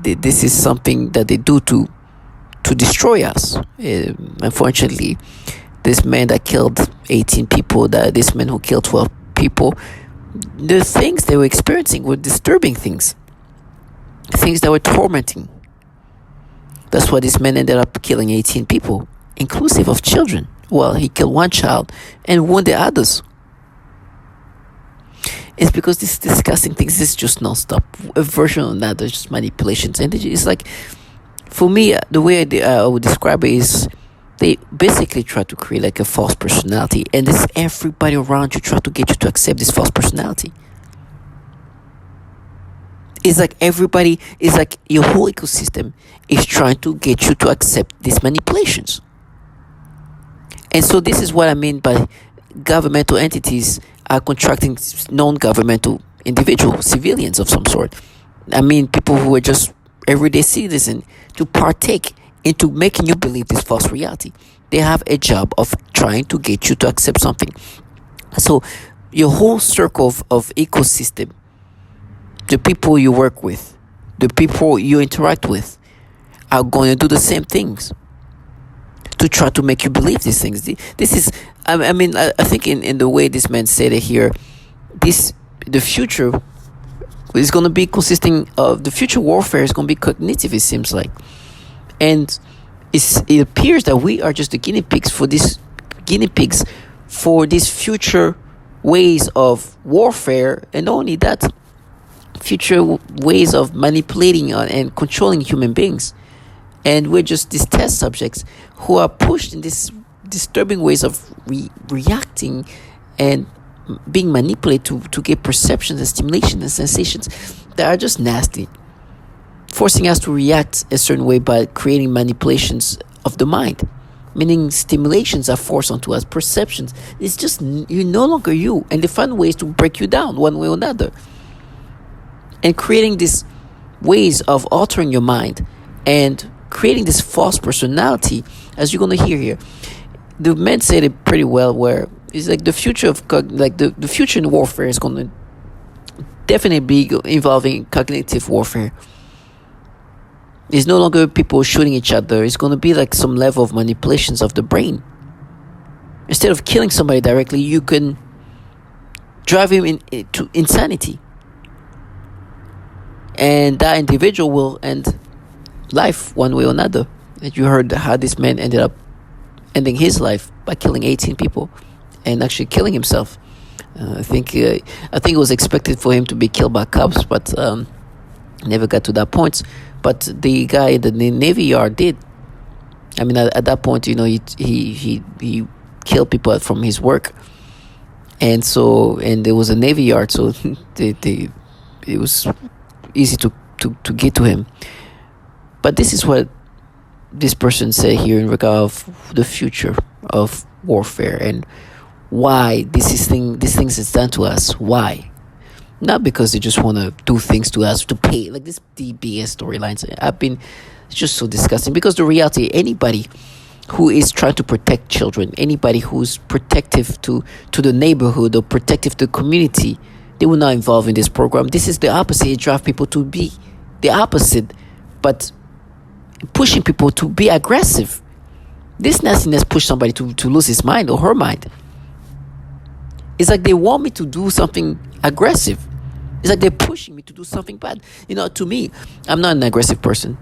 this is something that they do to destroy us. Unfortunately, this man that killed 18 people, this man who killed 12 people, the things they were experiencing were disturbing things that were tormenting. That's why this man ended up killing 18 people, inclusive of children. Well, he killed one child and wounded others. It's because these disgusting things is just non-stop. A version of that, there's just manipulations. And it's like, for me, the way I would describe it is they basically try to create like a false personality. And it's everybody around you try to get you to accept this false personality. It's like everybody, it's like your whole ecosystem is trying to get you to accept these manipulations. And so this is what I mean by governmental entities are contracting non-governmental individuals, civilians of some sort. I mean people who are just everyday citizens to partake into making you believe this false reality. They have a job of trying to get you to accept something. So your whole circle of ecosystem, the people you work with, the people you interact with, are going to do the same things to try to make you believe these things. This is, I think in the way this man said it here, the future is going to be consisting of, the future warfare is going to be cognitive, it seems like. And it appears that we are just the guinea pigs for these future ways of warfare, and not only that, future ways of manipulating and controlling human beings. And we're just these test subjects who are pushed in these disturbing ways of reacting and being manipulated to get perceptions and stimulation and sensations that are just nasty, forcing us to react a certain way by creating manipulations of the mind, meaning stimulations are forced onto us, perceptions. It's just, you're no longer you, and they find ways to break you down one way or another, and creating these ways of altering your mind and creating this false personality, as you're going to hear here. The men said it pretty well, where it's like the future of the future in warfare is going to definitely be involving cognitive warfare. It's no longer people shooting each other. It's going to be like some level of manipulations of the brain. Instead of killing somebody directly, you can drive him into insanity, and that individual will end life one way or another. You heard how this man ended up ending his life by killing 18 people and actually killing himself I think it was expected for him to be killed by cops, but never got to that point. But the guy in the Navy Yard did. I mean, at that point, he killed people from his work, and there was a Navy Yard, so it was easy to get to him. But this is what this person said here in regard of the future of warfare and why these things is done to us. Why? Not because they just want to do things to us to pay, like this DBS storylines. It's just so disgusting, because the reality, anybody who is trying to protect children, anybody who's protective to the neighborhood or protective to the community, they will not involve in this program. This is the opposite. It drives people to be the opposite, but pushing people to be aggressive. This nastiness push somebody to lose his mind or her mind. It's like they want me to do something aggressive. It's like they're pushing me to do something bad. To me, I'm not an aggressive person,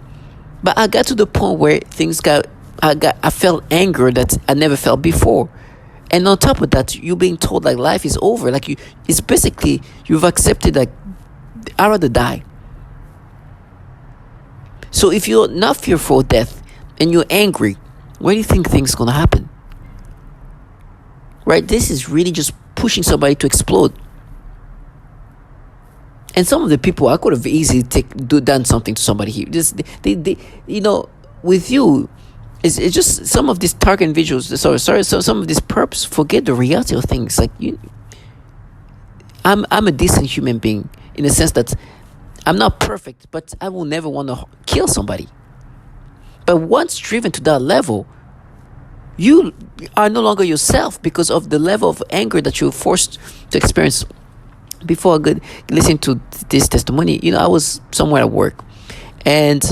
but I got to the point where I felt anger that I never felt before. And on top of that, you're being told like life is over. Like it's basically you've accepted like I'd rather die. So if you're not fearful of death and you're angry, where do you think things gonna happen? Right? This is really just pushing somebody to explode. And some of the people, I could have easily done something to somebody here. They with you, it's just some of these target individuals. So some of these perps forget the reality of things. Like I'm a decent human being in the sense that I'm not perfect, but I will never want to kill somebody. But once driven to that level, you are no longer yourself because of the level of anger that you're forced to experience. Before I could listen to this testimony, I was somewhere at work, and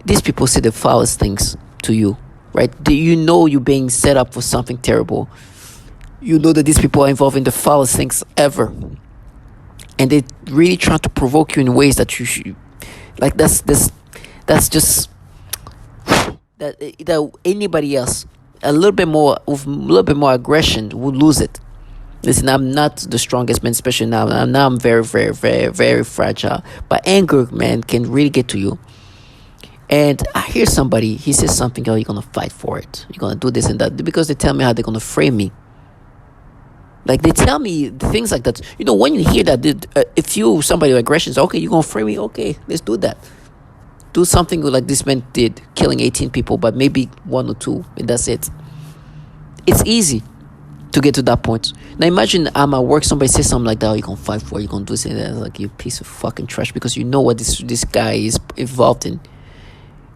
these people say the foulest things to you, right? You're being set up for something terrible. You know that these people are involved in the foulest things ever, and they really try to provoke you in ways that you should, like that's just that anybody else with a little bit more aggression would lose it. Listen, I'm not the strongest man, especially now. Now I'm very, very, very, very fragile. But anger, man, can really get to you. And I hear somebody, he says something, oh, you're going to fight for it. You're going to do this and that. Because they tell me how they're going to frame me. Like, they tell me things like that. When you hear that, if somebody with aggression says, okay, you're going to frame me, okay, let's do that. Do something like this man did, killing 18 people, but maybe 1 or 2, and that's it. It's easy to get to that point. Now imagine I'm at work, somebody says something like that, oh, you're gonna fight for it, you're gonna do this and that, like, you piece of fucking trash, because you know what this guy is involved in.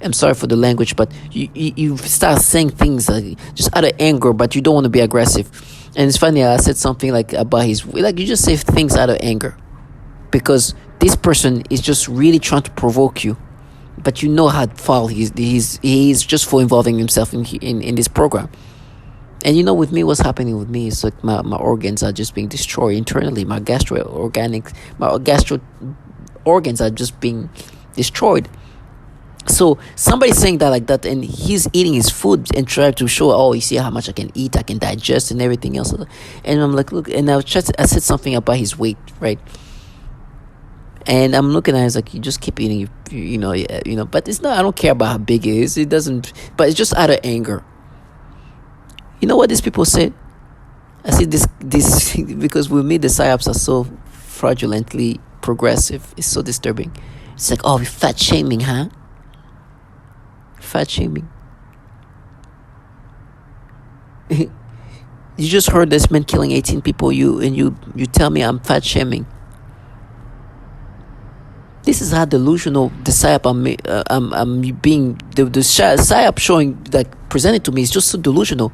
I'm sorry for the language, but you start saying things like just out of anger, but you don't want to be aggressive. And it's funny, I said something like about you just say things out of anger because this person is just really trying to provoke you, but you know how foul he is just for involving himself in this program. And with me, what's happening with me is like my organs are just being destroyed internally. My gastro organs are just being destroyed. So somebody's saying that like that, and he's eating his food and trying to show, oh, you see how much I can eat, I can digest and everything else. And I'm like, look, and I said something about his weight, right? And I'm looking at it, it's like, you just keep eating, but it's not, I don't care about how big it is. It doesn't, but it's just out of anger. You know what these people said? I see this because with me the psyops are so fraudulently progressive. It's so disturbing. It's like, oh, fat shaming, huh? Fat shaming. You just heard this man killing 18 people. You tell me I'm fat shaming. This is how delusional the psyop I'm being. The psyop showing, like, presented to me is just so delusional.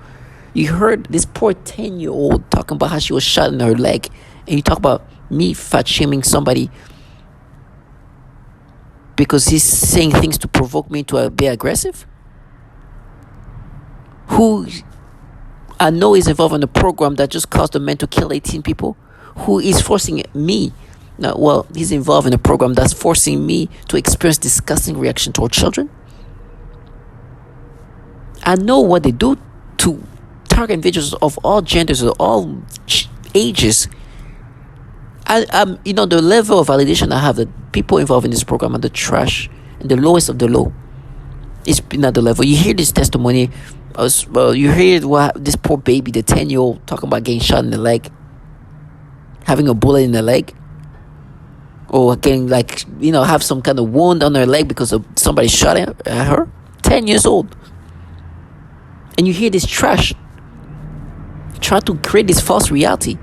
You heard this poor 10-year-old talking about how she was shot in her leg, and you talk about me fat shaming somebody because he's saying things to provoke me to be aggressive? Who I know is involved in a program that just caused the man to kill 18 people? Who is forcing me? He's involved in a program that's forcing me to experience disgusting reaction toward children. I know what they do to target individuals of all genders, of all ages, The level of validation I have that people involved in this program are the trash and the lowest of the low. It's not the level. You hear this testimony, you hear this poor baby, the 10-year-old, talking about getting shot in the leg, having a bullet in the leg, or getting have some kind of wound on her leg because of somebody shot at her. 10 years old, and you hear this trash try to create this false reality.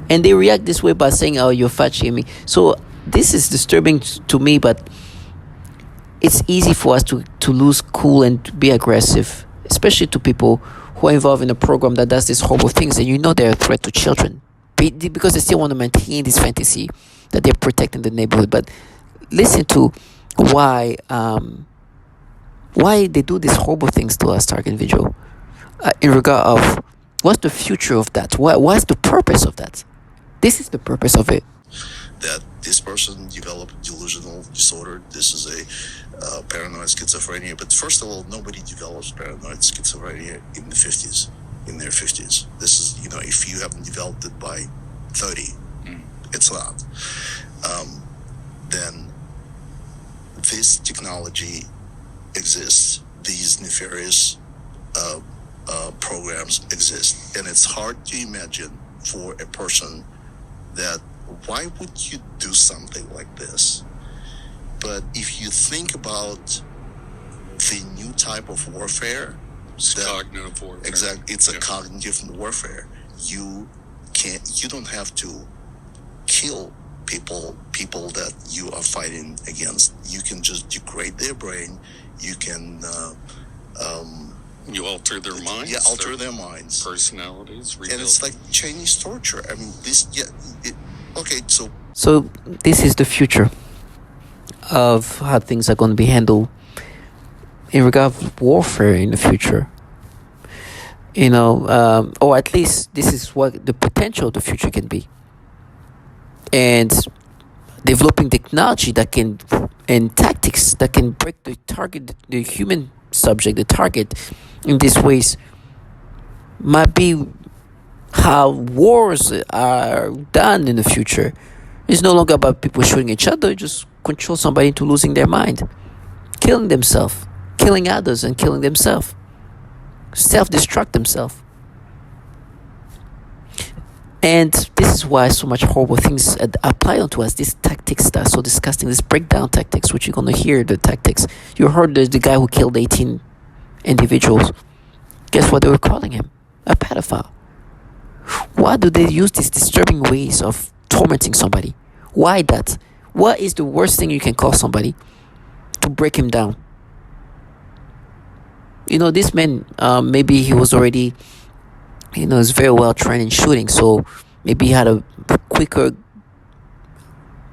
And they react this way by saying, "Oh, you're fat shaming." So this is disturbing to me, but it's easy for us to lose cool and to be aggressive, especially to people who are involved in a program that does these horrible things, and they're a threat to children because they still want to maintain this fantasy that they're protecting the neighborhood. But listen to why they do these horrible things to us, target individual, in regard of what's the future of that? What's the purpose of that? This is the purpose of it. That this person developed delusional disorder. This is a paranoid schizophrenia. But first of all, nobody develops paranoid schizophrenia in their 50s. This is, if you haven't developed it by 30, it's not. Then this technology exists. These nefarious programs exist. And it's hard to imagine for a person that why would you do something like this? But if you think about the new type of warfare, cognitive warfare. Exactly, it's a cognitive warfare. You don't have to kill people that you are fighting against. You can just degrade their brain. You can you alter their minds. Yeah, alter their minds, personalities, and it's like Chinese torture. I mean, okay, so. So this is the future of how things are going to be handled in regard to warfare in the future. Or at least this is what the potential of the future can be. And developing technology and tactics that can break the human subject, the target, in these ways might be how wars are done in the future. It's no longer about people shooting each other, just control somebody into losing their mind, killing themselves, killing others and killing themselves, self-destruct themselves. And this is why so much horrible things apply onto us. These tactics that are so disgusting, these breakdown tactics, which you're going to hear the tactics. You heard the guy who killed 18 individuals. Guess what they were calling him? A pedophile. Why do they use these disturbing ways of tormenting somebody? Why that? What is the worst thing you can call somebody to break him down? This man, maybe he was already, is very well trained in shooting, so maybe he had a quicker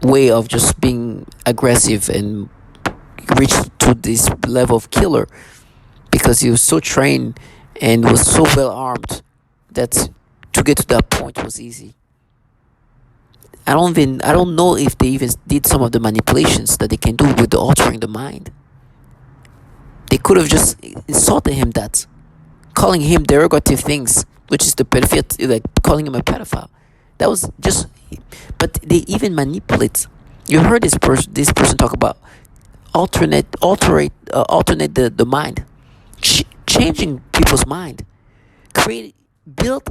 way of just being aggressive and reach to this level of killer because he was so trained and was so well armed that to get to that point was easy. I don't know if they even did some of the manipulations that they can do with the altering the mind. They could have just insulted him, calling him derogative things, which is the pedophile, like calling him a pedophile. That was just, but they even manipulate. You heard this person talk about alternate the mind, changing people's mind, build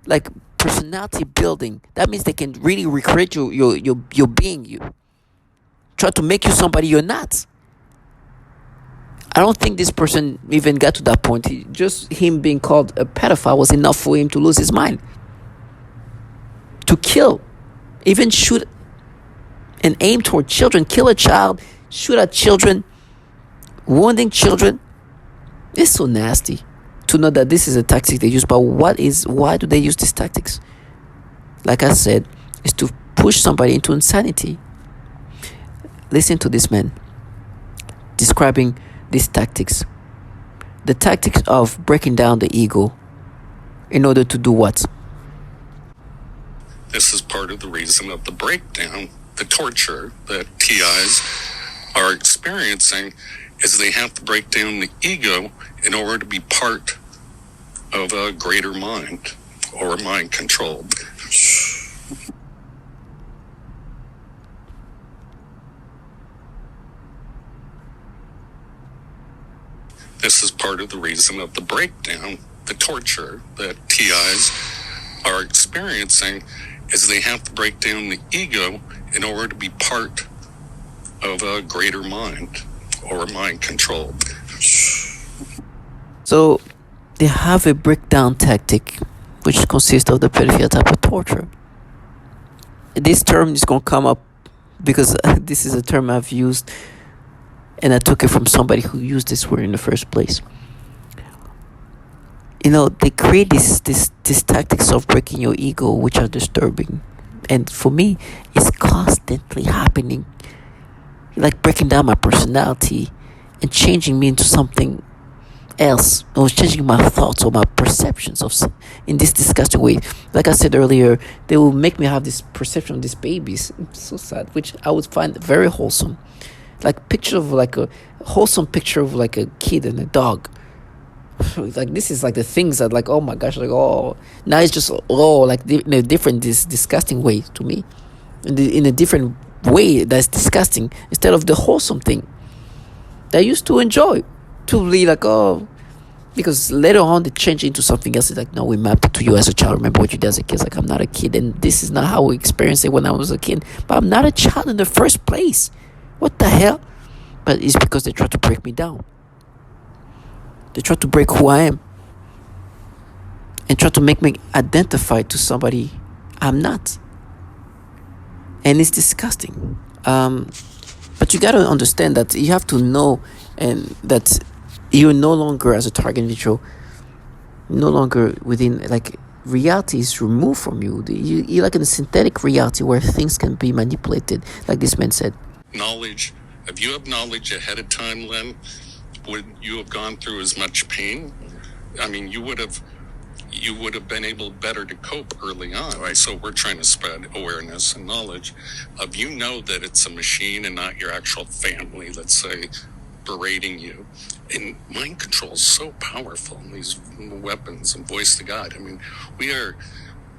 like personality building. That means they can really recreate your being. You try to make you somebody you're not. I don't think this person even got to that point. Just him being called a pedophile was enough for him to lose his mind. To kill, even shoot and aim toward children, kill a child, shoot at children, wounding children. It's so nasty to know that this is a tactic they use. But why do they use these tactics? Like I said, is to push somebody into insanity. Listen to this man describing these tactics. The tactics of breaking down the ego in order to do what? This is part of the reason of the breakdown, the torture that TIs are experiencing, is they have to break down the ego in order to be part of a greater mind or mind controlled. this is part of the reason of the breakdown, the torture that TIs are experiencing, is they have to break down the ego in order to be part of a greater mind or mind control. So they have a breakdown tactic which consists of the pedophile type of torture. This term is going to come up because this is a term I've used, and I took it from somebody who used this word in the first place. You know, they create these tactics of breaking your ego, which are disturbing. And for me, it's constantly happening. Like breaking down my personality and changing me into something else, or changing my thoughts or my perceptions of in this disgusting way. Like I said earlier, they will make me have this perception of these babies. It's so sad, which I would find very wholesome. Like picture of like a wholesome picture of like a kid and a dog. Like this is like the things that like, oh my gosh, like, oh, now it's just, oh, like in a different, this disgusting way to me, in a different way that's disgusting, instead of the wholesome thing that I used to enjoy, to be like, oh, because later on they change into something else. It's like, no, we mapped it to you as a child. Remember what you did as a kid. It's like, I'm not a kid, and this is not how we experienced it when I was a kid. But I'm not a child in the first place. What the hell? But it's because they try to break me down. They try to break who I am and try to make me identify to somebody I'm not. And it's disgusting. But you got to understand that you have to know, and that you're no longer as a target individual, no longer within, like, reality is removed from you. You're like in a synthetic reality where things can be manipulated, like this man said. Knowledge. If you have knowledge ahead of time, Len, would you have gone through as much pain? I mean, you would have been able better to cope early on. Right. So we're trying to spread awareness and knowledge of, you know, that it's a machine and not your actual family, let's say, berating you. And mind control is so powerful, and these weapons and voice to God. I mean,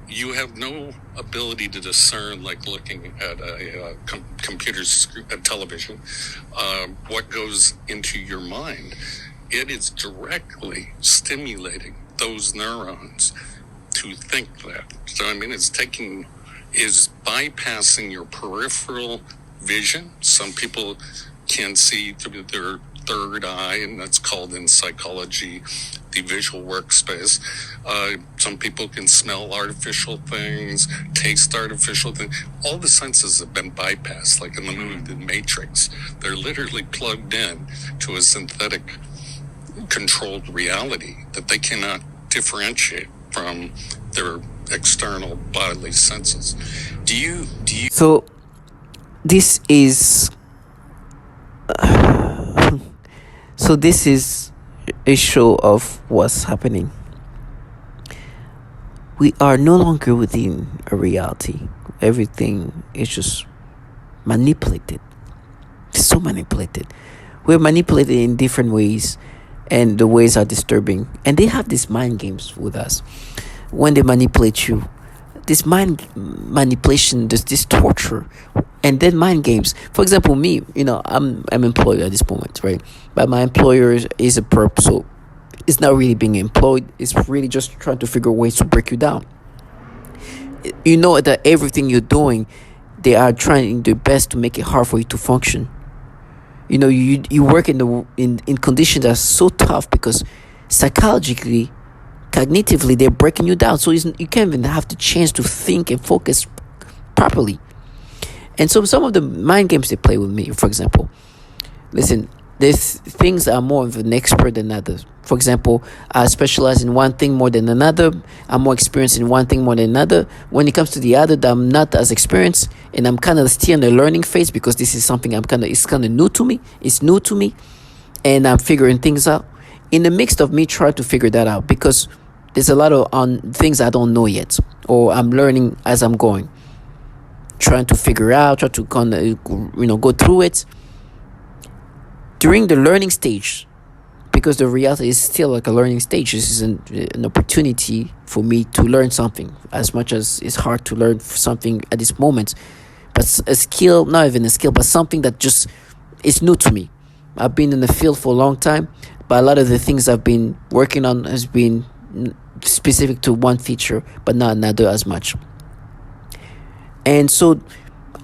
you have no ability to discern, like looking at a television, what goes into your mind. It is directly stimulating those neurons to think that. So, I mean, is bypassing your peripheral vision. Some people can see through their third eye, and that's called in psychology the visual workspace. Some people can smell artificial things, taste artificial things. All the senses have been bypassed, like in the movie The Matrix. They're literally plugged in to a synthetic controlled reality that they cannot differentiate from their external bodily senses. Do you So this is a show of what's happening. We are no longer within a reality. Everything is just manipulated. It's so manipulated. We're manipulated in different ways, and the ways are disturbing. And they have these mind games with us. When they manipulate you, this mind manipulation, this torture, and then mind games. For example, me, you know, I'm employed at this moment, right? But my employer is a perp, so it's not really being employed. It's really just trying to figure ways to break you down. You know that everything you're doing, they are trying their best to make it hard for you to function. You know, you work in conditions that are so tough because psychologically, cognitively, they're breaking you down. So you can't even have the chance to think and focus properly. And so some of the mind games they play with me, for example, listen, there's things that are more of an expert than others. For example, I specialize in one thing more than another. I'm more experienced in one thing more than another. When it comes to the other, I'm not as experienced, and I'm kind of still in the learning phase because this is something it's kind of new to me. It's new to me, and I'm figuring things out. In the midst of me trying to figure that out, because there's a lot of things I don't know yet, or I'm learning as I'm going, trying to figure out, try to kind of, go through it. During the learning stage, because the reality is still like a learning stage, this is an opportunity for me to learn something, as much as it's hard to learn something at this moment. But a skill, not even a skill, but something that just is new to me. I've been in the field for a long time, but a lot of the things I've been working on has been specific to one feature, but not another as much. And so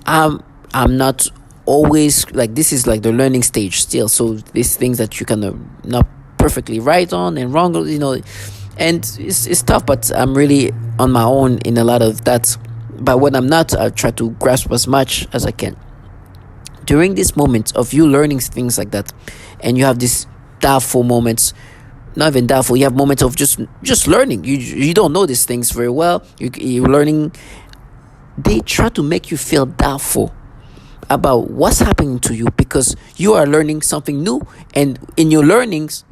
I'm not always like, this is like the learning stage still. So these things that you kind of not perfectly right on and wrong, and it's tough, but I'm really on my own in a lot of that. But when I'm not, I try to grasp as much as I can. During this moment of you learning things like that, and you have these doubtful moments, not even doubtful, you have moments of just learning. You don't know these things very well. You're learning. They try to make you feel doubtful about what's happening to you, because you are learning something new, and in your learnings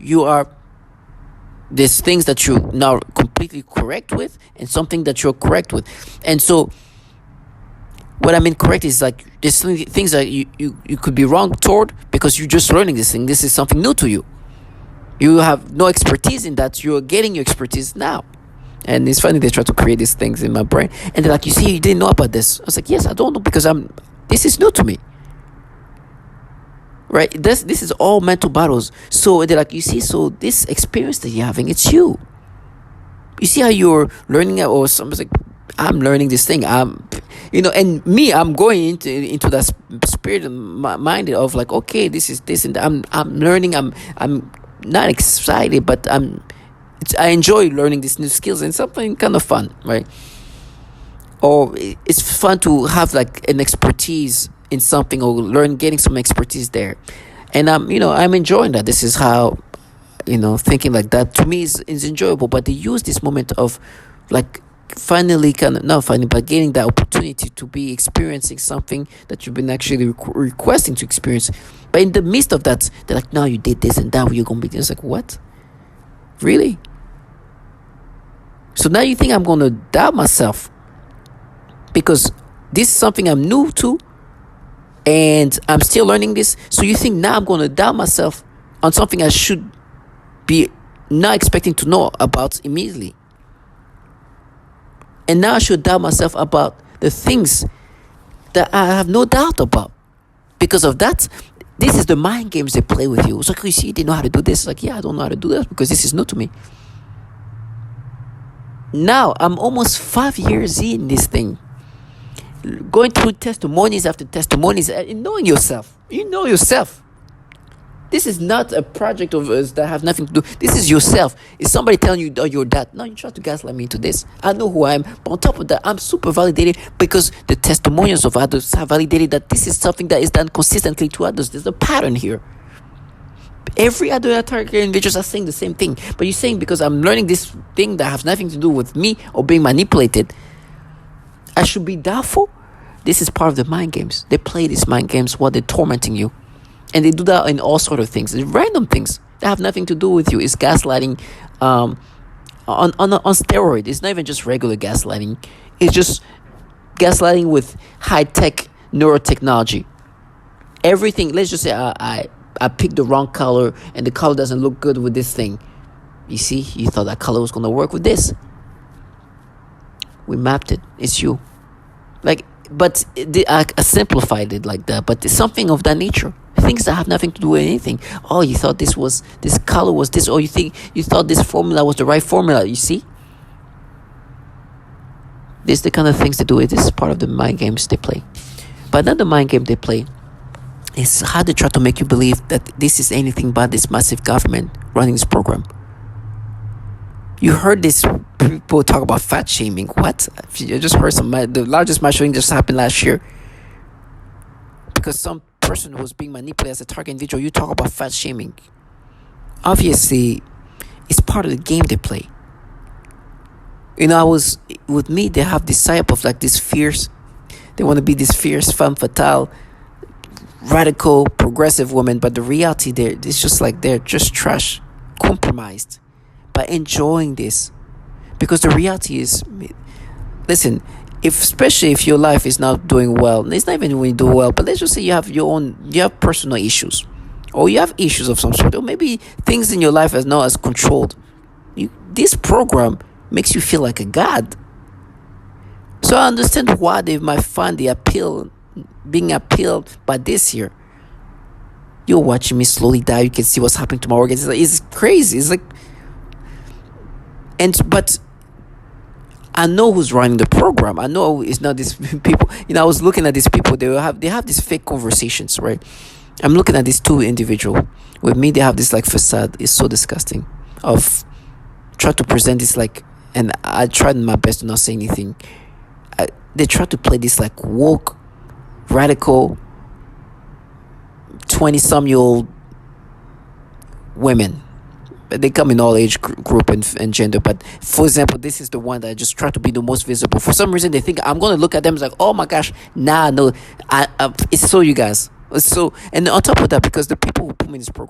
there's things that you're now completely correct with and something that you're correct with. And so what I mean correct is like there's things that you could be wrong toward, because you're just learning this thing. This is something new to you. You have no expertise in that. You're getting your expertise now. And it's funny, they try to create these things in my brain, and they're like, you see, you didn't know about this. I was like, yes, I don't know, because this is new to me. Right? This is all mental battles. So they're like, you see, so this experience that you're having, it's you. You see how you're learning it, or something's like, I'm learning this thing. And me, I'm going into that spirit and minded of like, okay, this is this, and I'm learning. I'm not excited, but I enjoy learning these new skills, and something kind of fun, right? Or it's fun to have like an expertise in something, or getting some expertise there. And I'm enjoying that. This is how, thinking like that to me is enjoyable. But they use this moment of like finally but getting that opportunity to be experiencing something that you've been actually requesting to experience. But in the midst of that, they're like, no, you did this and that, you're going to be this. Like, what? Really? So now you think I'm going to doubt myself because this is something I'm new to and I'm still learning this. So you think now I'm going to doubt myself on something I should be not expecting to know about immediately. And now I should doubt myself about the things that I have no doubt about. Because of that, this is the mind games they play with you. It's like, you see, they know how to do this. Like, yeah, I don't know how to do that because this is new to me. Now, I'm almost 5 years in this thing. Going through testimonies after testimonies and knowing yourself. You know yourself. This is not a project of us that have nothing to do. This is yourself. Is somebody telling you, oh, you're that? No, you try to gaslight me into this. I know who I am. But on top of that, I'm super validated because the testimonials of others have validated that this is something that is done consistently to others. There's a pattern here. Every other target individuals are saying the same thing. But you're saying because I'm learning this thing that has nothing to do with me or being manipulated, I should be doubtful? This is part of the mind games. They play these mind games while they're tormenting you. And they do that in all sort of things. It's random things that have nothing to do with you. It's gaslighting on steroid. It's not even just regular gaslighting. It's just gaslighting with high-tech neurotechnology. Everything. Let's just say I picked the wrong color and the color doesn't look good with this thing. You see, you thought that color was going to work with this. We mapped it. It's you. But I simplified it like that. But it's something of that nature. Things that have nothing to do with anything. Oh, you thought this color was this. Or you thought this formula was the right formula. You see? This is the kind of things they do. This is part of the mind games they play. But another mind game they play is how they try to make you believe that this is anything but this massive government running this program. You heard this people talk about fat shaming. What? You just heard the largest mass shooting just happened last year. Because some person who was being manipulated as a target individual, you talk about fat shaming. Obviously, it's part of the game they play. With me, they have this type of like this fierce, they want to be this fierce, femme fatale, radical, progressive woman, but the reality there, it's just like they're just trash, compromised, but enjoying this. Because the reality is, listen, especially if your life is not doing well, it's not even when you do well, but let's just say you have personal issues, or you have issues of some sort, or maybe things in your life are not as controlled. This program makes you feel like a god. So I understand why they might find the appeal, being appealed by this here. You you're watching me slowly die, you can see what's happening to my organs. It's crazy. It's like, but I know who's running the program. I know it's not these people. I was looking at these people. They have these fake conversations, right? I'm looking at these two individuals. With me, they have this like facade. It's so disgusting. Of try to present this like, and I tried my best to not say anything. They try to play this like woke, radical, 20-some-year-old women. They come in all age group and gender, but for example, this is the one that I just try to be the most visible. For some reason, they think I'm going to look at them like, oh my gosh, no, it's so you guys. So, and on top of that, because the people who put me in this program